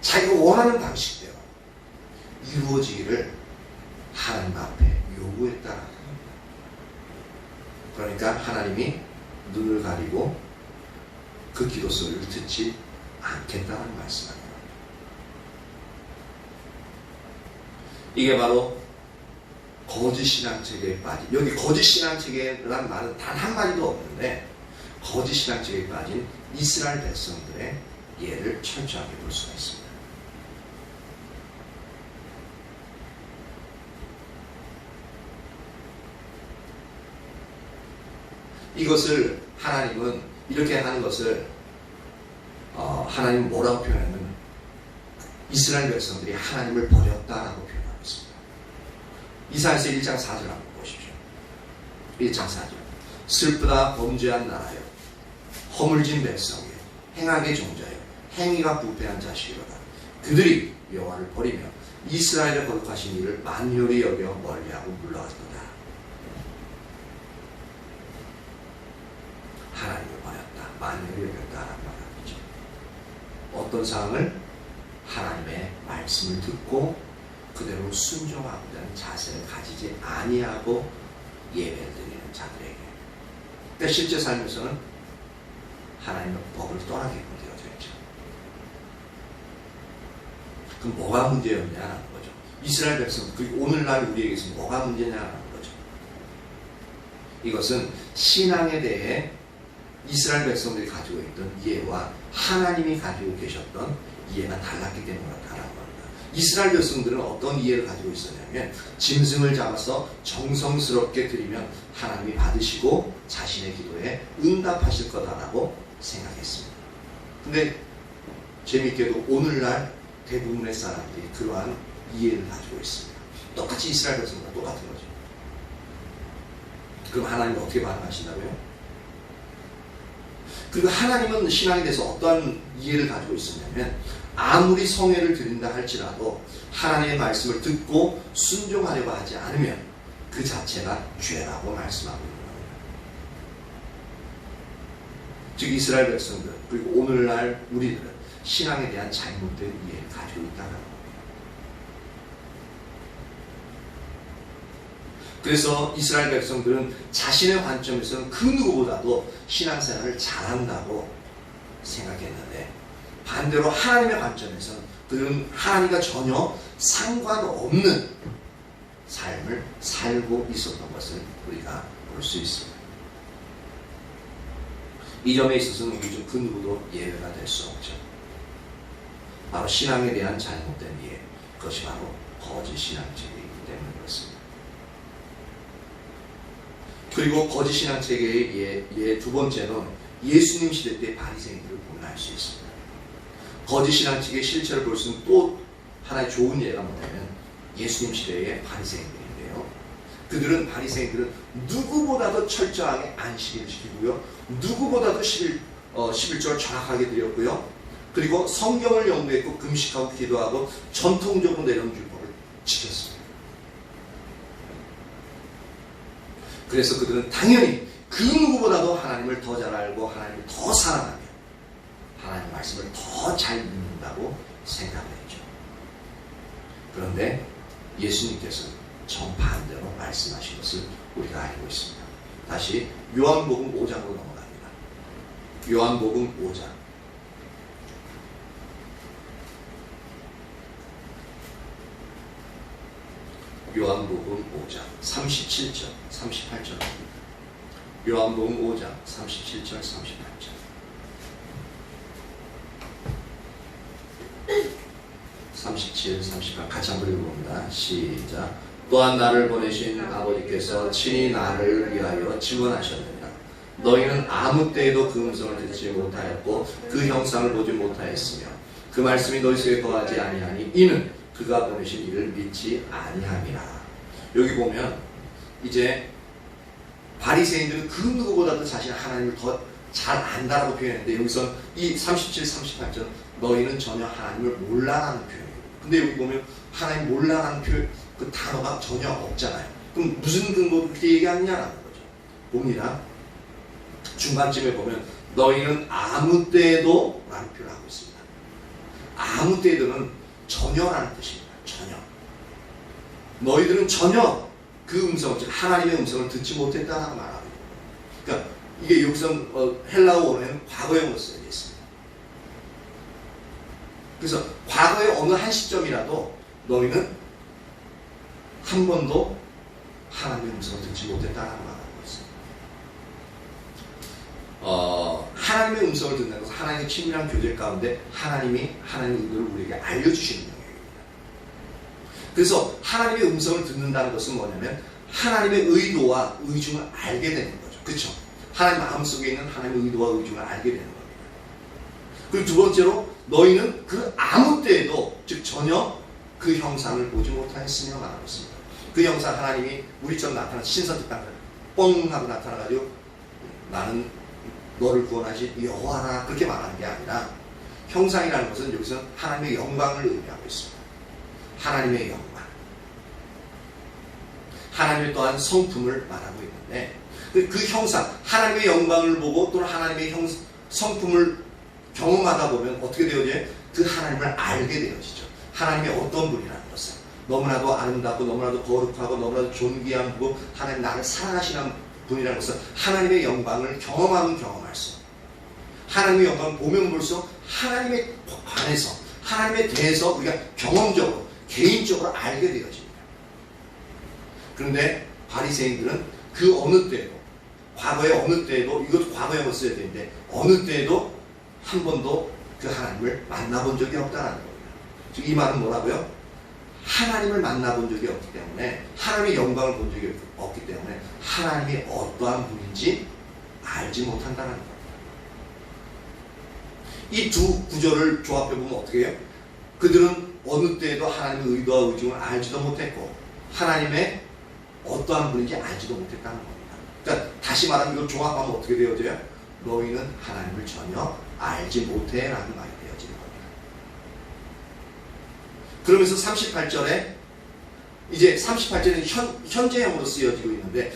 자기가 원하는 방식대로 이루어지기를 하나님 앞에 요구했다라는 겁니다. 그러니까 하나님이 눈을 가리고 그 기도 소리를 듣지 않겠다는 말씀입니다. 이게 바로 거짓 신앙체계에 빠진, 여기 거짓 신앙체계라는 말은 단 한마디도 없는데 거짓 신앙체계에 빠진 이스라엘 백성들의 예를 철저하게 볼 수가 있습니다. 이것을 하나님은 이렇게 하는 것을 하나님은 뭐라고 표현하면 이스라엘 백성들이 하나님을 버렸다라고 표현하고 있습니다. 이사야서 1장 4절 한번 보십시오. 1장 4절 슬프다 범죄한 나라여 허물진 백성이여 행악의 종자여 행위가 부패한 자식이로다. 그들이 여호와를 버리며 이스라엘의 거룩하신 이를 만요리 여겨 멀리하고 물러갔도다. 당연히 여겼다라는 말이죠. 어떤 상황을? 하나님의 말씀을 듣고 그대로 순종하고자 하는 자세를 가지지 아니하고 예배를 드리는 자들에게. 그러니까 실제 삶에서는 하나님의 법을 떠나게끔 되어져 있죠. 그럼 뭐가 문제였냐는 거죠. 이스라엘 백성, 그리고 오늘날 우리에게서 뭐가 문제냐는 거죠. 이것은 신앙에 대해 이스라엘 백성들이 가지고 있던 이해와 하나님이 가지고 계셨던 이해가 달랐기 때문에 그렇다는 겁니다. 이스라엘 백성들은 어떤 이해를 가지고 있었냐면 짐승을 잡아서 정성스럽게 드리면 하나님이 받으시고 자신의 기도에 응답하실 거다라고 생각했습니다. 근데 재미있게도 오늘날 대부분의 사람들이 그러한 이해를 가지고 있습니다. 똑같이 이스라엘 백성과 똑같은 거죠. 그럼 하나님은 어떻게 반응하신다고요? 그리고 하나님은 신앙에 대해서 어떠한 이해를 가지고 있었냐면 아무리 성회를 드린다 할지라도 하나님의 말씀을 듣고 순종하려고 하지 않으면 그 자체가 죄라고 말씀하고 있는 겁니다. 즉 이스라엘 백성들 그리고 오늘날 우리들은 신앙에 대한 잘못된 이해를 가지고 있다는 겁니다. 그래서 이스라엘 백성들은 자신의 관점에서는 그 누구보다도 신앙생활을 잘한다고 생각했는데 반대로 하나님의 관점에서는 그들은 하나님과 전혀 상관없는 삶을 살고 있었던 것을 우리가 볼 수 있습니다. 이 점에 있어서는 우리 중 그 누구도 예외가 될 수 없죠. 바로 신앙에 대한 잘못된 이해, 그것이 바로 거짓 신앙책이기 때문에 그렇습니다. 그리고 거짓 신앙체계의 두 번째는 예수님 시대 때 바리새인들을 보면 알 수 있습니다. 거짓 신앙체계의 실체를 볼 수 있는 또 하나의 좋은 예가 뭐냐면 예수님 시대의 바리새인들인데요. 바리새인들은 누구보다도 철저하게 안식일을 지키고요. 누구보다도 11조를 정확하게 드렸고요. 그리고 성경을 연구했고 금식하고 기도하고 전통적으로 내려온 율법을 지켰습니다. 그래서 그들은 당연히 그 누구보다도 하나님을 더 잘 알고 하나님을 더 사랑하며 하나님의 말씀을 더 잘 믿는다고 생각했죠. 그런데 예수님께서는 정반대로 말씀하신 것을 우리가 알고 있습니다. 다시 요한복음 5장으로 넘어갑니다. 요한복음 5장 요한복음 5장 37절 38절 요한복음 5장 37절 38절 37, 38 같이 한번 읽어봅니다. 시작. 또한 나를 보내신 아버지께서 친히 나를 위하여 증언하셨느니라. 너희는 아무 때에도 그 음성을 듣지 못하였고 그 형상을 보지 못하였으며 그 말씀이 너희 속에 거하지 아니하니 이는 그가 보내신 이를 믿지 아니함이라. 여기 보면 이제 바리새인들은 그 누구보다도 자신 하나님을 더 잘 안다라고 표현했는데 여기서 이 37, 38절 너희는 전혀 하나님을 몰라라는 표현이에요. 근데 여기 보면 하나님 몰라라는 표현 그 단어가 전혀 없잖아요. 그럼 무슨 근거로 그렇게 얘기하느냐라는 거죠. 봅니다. 중간쯤에 보면 너희는 아무 때에도 라는 표현을 하고 있습니다. 아무 때에도는 전혀라는 뜻입니다. 전혀. 너희들은 전혀 그 음성, 즉 하나님의 음성을 듣지 못했다는 말하고 있는 거예요. 그러니까 이게 여기서 헬라어로는 과거형으로 쓰여져 있습니다. 그래서 과거의 어느 한 시점이라도 너희는 한 번도 하나님의 음성을 듣지 못했다는 말하고 있습니다. 하나님의 음성을 듣는 것은 하나님의 친밀한 교제 가운데 하나님의 의도를 우리에게 알려주시는 영역입니다. 그래서 하나님의 음성을 듣는다는 것은 뭐냐면 하나님의 의도와 의중을 알게 되는 거죠. 그렇죠? 하나님 마음속에 있는 하나님의 의도와 의중을 알게 되는 겁니다. 그리고 두 번째로 너희는 그 아무 때에도 즉 전혀 그 형상을 보지 못하였으며 말하고 있습니다. 그 형상 하나님이 우리처럼 나타난 신선특강을 뻥 하고 나타나가지고 나는 너를 구원하신 여호와라 그렇게 말하는 게 아니라 형상이라는 것은 여기서 하나님의 영광을 의미하고 있습니다. 하나님의 영광, 하나님의 또한 성품을 말하고 있는데 그 형상, 하나님의 영광을 보고 또는 하나님의 성품을 경험하다 보면 어떻게 되어져요? 그 하나님을 알게 되어지죠. 하나님이 어떤 분이라는 것을. 너무나도 아름답고 너무나도 거룩하고 너무나도 존귀한 분, 하나님 나를 사랑하시는 분이라는 것을, 하나님의 영광을 경험하면 경험할수록, 하나님의 영광을 보면 볼수록 하나님에 관해서, 하나님에 대해서 우리가 경험적으로 개인적으로 알게 되어집니다. 그런데 바리새인들은 그 어느 때도, 과거의 어느 때에도, 이것도 과거형을 써야 되는데 어느 때에도 한 번도 그 하나님을 만나본 적이 없다는 겁니다. 즉 이 말은 뭐라고요? 하나님을 만나본 적이 없기 때문에, 하나님의 영광을 본 적이 없기 때문에 하나님이 어떠한 분인지 알지 못한다는 겁니다. 이 두 구절을 조합해 보면 어떻게 해요? 그들은 어느 때에도 하나님의 의도와 의중을 알지도 못했고 하나님의 어떠한 분인지 알지도 못했다는 겁니다. 그러니까 다시 말하면 이걸 조합하면 어떻게 되어져요? 너희는 하나님을 전혀 알지 못해 라는 말이 되어지는 겁니다. 그러면서 38절에, 이제 38절은 현재형으로 쓰여지고 있는데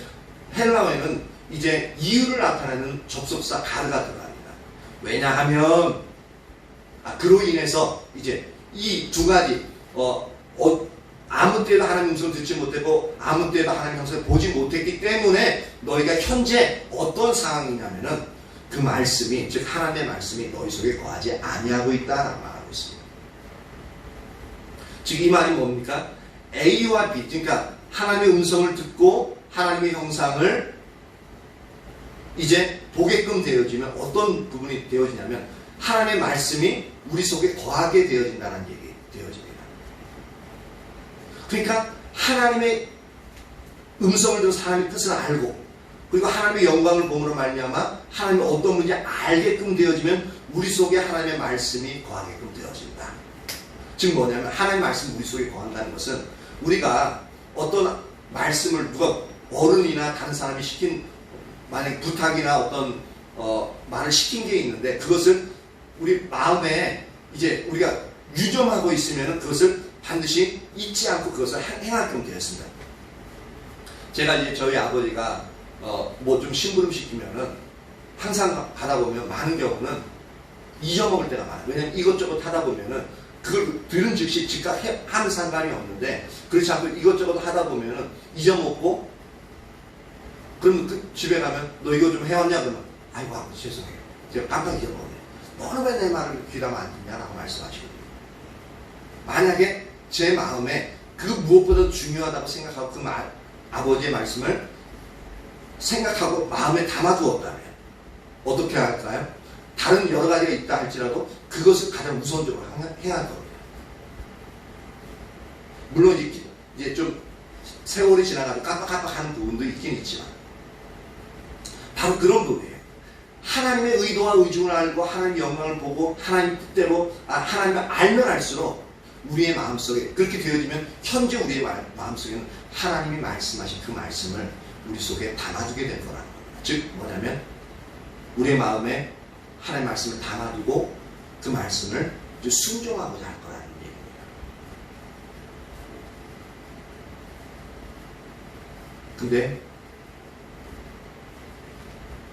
헬라어에는 이제 이유를 나타내는 접속사 가르가 들어갑니다. 왜냐하면 그로 인해서 이제 이 두 가지 아무 때도 하나님 음성을 듣지 못했고 아무 때도 하나님 음성을 보지 못했기 때문에 너희가 현재 어떤 상황이냐면은 그 말씀이, 즉 하나님의 말씀이 너희 속에 거하지 아니하고 있다라고 말하고 있습니다. 즉 이 말이 뭡니까? A와 B, 그러니까 하나님의 음성을 듣고 하나님의 형상을 이제 보게끔 되어지면 어떤 부분이 되어지냐면 하나님의 말씀이 우리 속에 거하게 되어진다는 얘기 되어집니다. 그러니까 하나님의 음성을 들어서 하나님의 뜻을 알고, 그리고 하나님의 영광을 봄으로 말미암아 하나님의 어떤 분인지 알게끔 되어지면 우리 속에 하나님의 말씀이 거하게끔 되어진다. 즉 뭐냐면 하나님의 말씀이 우리 속에 거한다는 것은 우리가 어떤 말씀을 누가 어른이나 다른 사람이 시킨, 만약 부탁이나 어떤 말을 시킨 게 있는데 그것을 우리 마음에 이제 우리가 유념하고 있으면 그것을 반드시 잊지 않고 그것을 행하게끔 되었습니다. 제가 이제 저희 아버지가 뭐 좀 심부름 시키면은 항상 가다 보면 많은 경우는 잊어먹을 때가 많아요. 왜냐면 이것저것 하다 보면은 그걸 들은 즉시 즉각 하는 상관이 없는데, 그렇지 않고 이것저것 하다 보면은 잊어먹고, 그러면 그 집에 가면 너 이거 좀 해왔냐? 그러면 아이고 아버지 죄송해요. 제가 깜빡 잊어먹었네. 너는 왜 내 말을 귀담아 안 듣냐라고 말씀하시거든요. 만약에 제 마음에 그 무엇보다 중요하다고 생각하고 그 아버지의 말씀을 생각하고 마음에 담아두었다면 어떻게 할까요? 다른 여러 가지가 있다 할지라도 그것을 가장 우선적으로 해야 할 겁니다. 물론 이제 좀 세월이 지나가도 깜빡깜빡하는 부분도 있긴 있지만 바로 그런 부분이에요. 하나님의 의도와 의중을 알고 하나님의 영광을 보고 하나님 뜻대로 하나님을 알면 알수록 우리의 마음속에 그렇게 되어지면 현재 우리의 마음속에는 하나님이 말씀하신 그 말씀을 우리 속에 담아두게 될 거라는 겁니다. 즉 뭐냐면 우리의 마음에 하나님의 말씀을 담아두고 그 말씀을 순종하고자 할 거라는 얘기입니다. 근데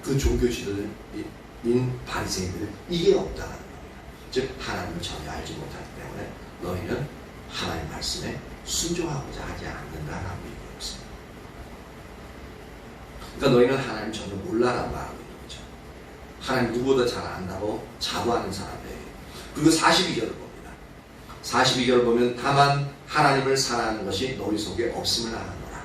그 종교 지도자인 바리새인들은 이게 없다는 겁니다. 즉 하나님을 전혀 알지 못하기 때문에 너희는 하나님 말씀에 순종하고자 하지 않는다라고 얘기하고 있습니다. 그러니까 너희는 하나님 전혀 몰라라고 말하고 있는 거죠. 하나님 누구보다 잘 안다고 자부하는 사람들에게. 그리고 42절을 봅니다. 42절을 보면 다만 하나님을 사랑하는 것이 너희 속에 없음을 아노라.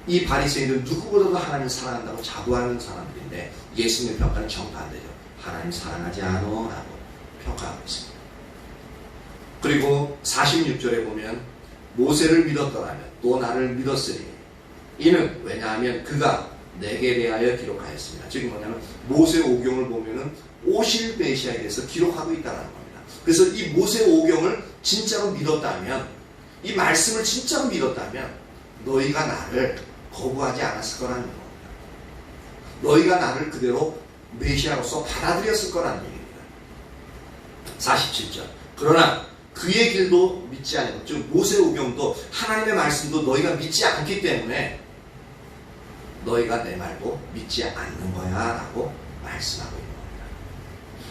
이 바리새인들은 누구보다도 하나님을 사랑한다고 자부하는 사람들인데 예수님의 평가는 정반대죠. 하나님 사랑하지 않어 라고 평가하고 있습니다. 그리고 46절에 보면 모세를 믿었더라면 또 나를 믿었으니 이는 왜냐하면 그가 내게 대하여 기록하였습니다. 즉 뭐냐면 모세 오경을 보면은 오실 메시아에 대해서 기록하고 있다는 겁니다. 그래서 이 모세 오경을 진짜로 믿었다면, 이 말씀을 진짜로 믿었다면 너희가 나를 거부하지 않았을 거라는 겁니다. 너희가 나를 그대로 메시아로서 받아들였을 거라는 얘기입니다. 47절 그러나 그의 길도 믿지 않고, 즉 모세 오경도 하나님의 말씀도 너희가 믿지 않기 때문에 너희가 내 말도 믿지 않는 거야 라고 말씀하고 있는 겁니다.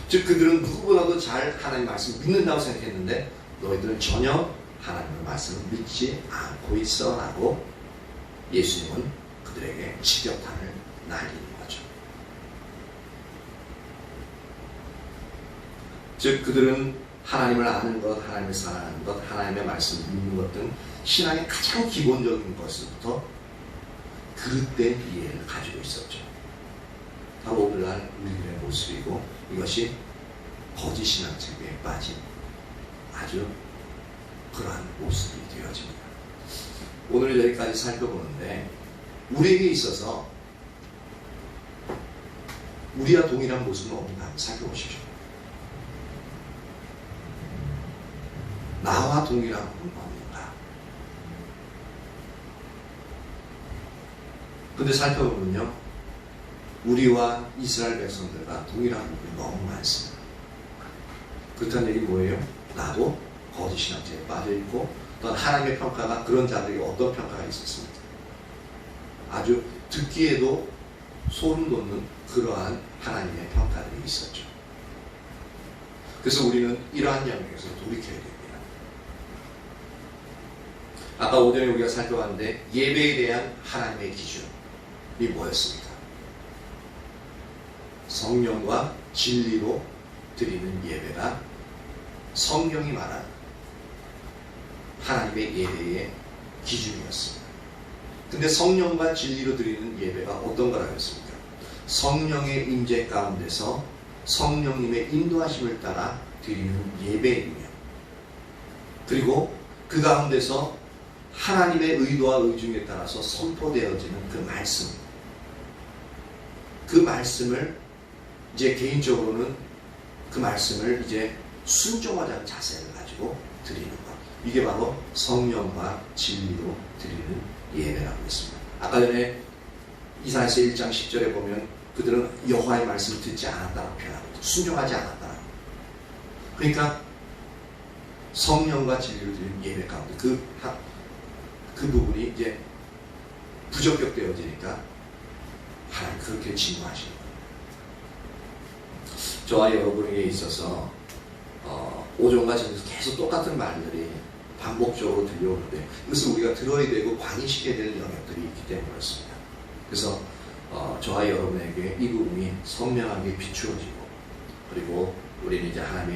즉 그들은 누구보다도 잘 하나님 말씀을 믿는다고 생각했는데 너희들은 전혀 하나님의 말씀을 믿지 않고 있어 라고 예수님은 그들에게 직격탄을 날리는 거죠. 즉 그들은 하나님을 아는 것, 하나님을 사랑하는 것, 하나님의 말씀을 믿는 것 등 신앙의 가장 기본적인 것부터 그릇된 이해를 가지고 있었죠. 바로 오늘날 우리들의 모습이고 이것이 거짓 신앙책에 빠진 아주 그러한 모습이 되어집니다. 오늘 여기까지 살펴보는데 우리에게 있어서 우리와 동일한 모습은 없는가 한번 살펴보십시오. 나와 동일한 부분은 없는가? 근데 살펴보면요, 우리와 이스라엘 백성들과 동일한 부분이 너무 많습니다. 그렇다는 얘기 뭐예요? 나도 거짓 신앙제에 빠져있고 또한 하나님의 평가가 그런 자들에게 어떤 평가가 있었습니까? 아주 듣기에도 소름 돋는 그러한 하나님의 평가들이 있었죠. 그래서 우리는 이러한 영역에서 돌이켜야 됩니다. 아까 오전에 우리가 살펴봤는데 예배에 대한 하나님의 기준이 뭐였습니까? 성령과 진리로 드리는 예배가 성경이 말하는 하나님의 예배의 기준이었습니다. 근데 성령과 진리로 드리는 예배가 어떤 거라고 했습니까? 성령의 임재 가운데서 성령님의 인도하심을 따라 드리는 예배이며 그리고 그 가운데서 하나님의 의도와 의중에 따라서 선포되어지는 그 말씀을 이제 개인적으로는 그 말씀을 이제 순종하자는 자세를 가지고 드리는 것. 이게 바로 성령과 진리로 드리는 예배라고 했습니다. 아까 전에 이사야서 1장 10절에 보면 그들은 여호와의 말씀을 듣지 않았다고 표현하고 있죠. 순종하지 않았다라고. 그러니까 성령과 진리로 드리는 예배 가운데 그 부분이 이제 부적격되어지니까 하나님 그렇게 진노하시는 거예요. 저와 여러분에게 있어서 오전과 저녁에서 계속 똑같은 말들이 반복적으로 들려오는데 이것을 우리가 들어야 되고 광인시켜야 되는 영역들이 있기 때문에 그렇습니다. 그래서 저와 여러분에게 이 부분이 선명하게 비추어지고 그리고 우리는 이제 하나님의